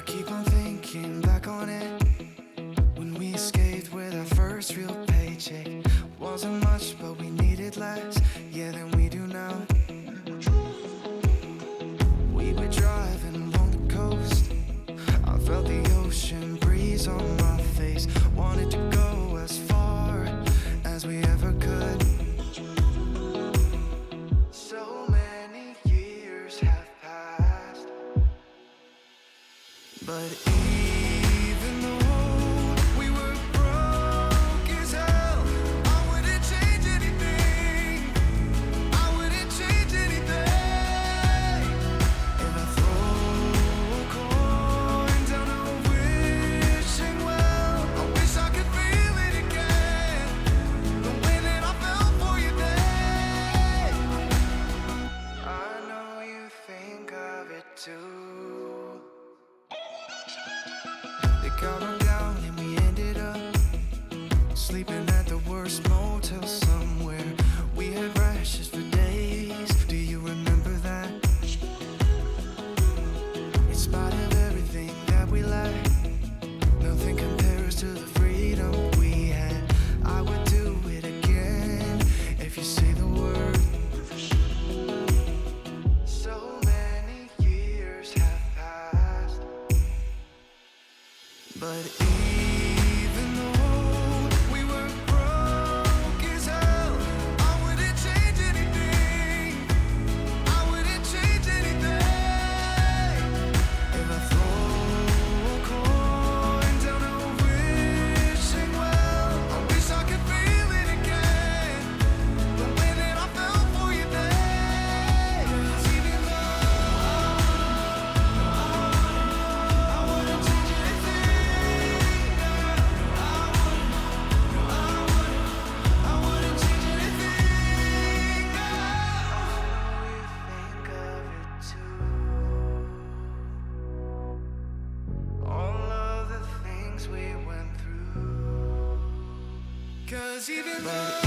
keep on thinking back on it, when we escaped with our first real paycheck. Wasn't much, but we needed less, yeah, than we do now. We were driving along the coast, I felt the ocean breeze on my face. Wanted to go as far as we ever could. So many years have passed, but even though we were broke as hell, I wouldn't change anything. I wouldn't change anything. If I throw a coin down a wishing well, I wish I could feel it again, the way that I felt for you then. I know you think of it too. They got run down and we ended up sleeping at the worst motel somewhere. We had rashes for days, do you remember that? In spite of everything that we lacked, nothing compares to the freedom we had. I would do it again if you say the word. So many years have passed, but even though we were broke as hell, I wouldn't change anything. I wouldn't change anything. If I throw a coin down a wishing well, I wish I could feel it again, the way that I felt for you then. 'Cause even though I wouldn't change anything, I wouldn't change anything. I know you think of it too. All of the things we went through. 'Cause even though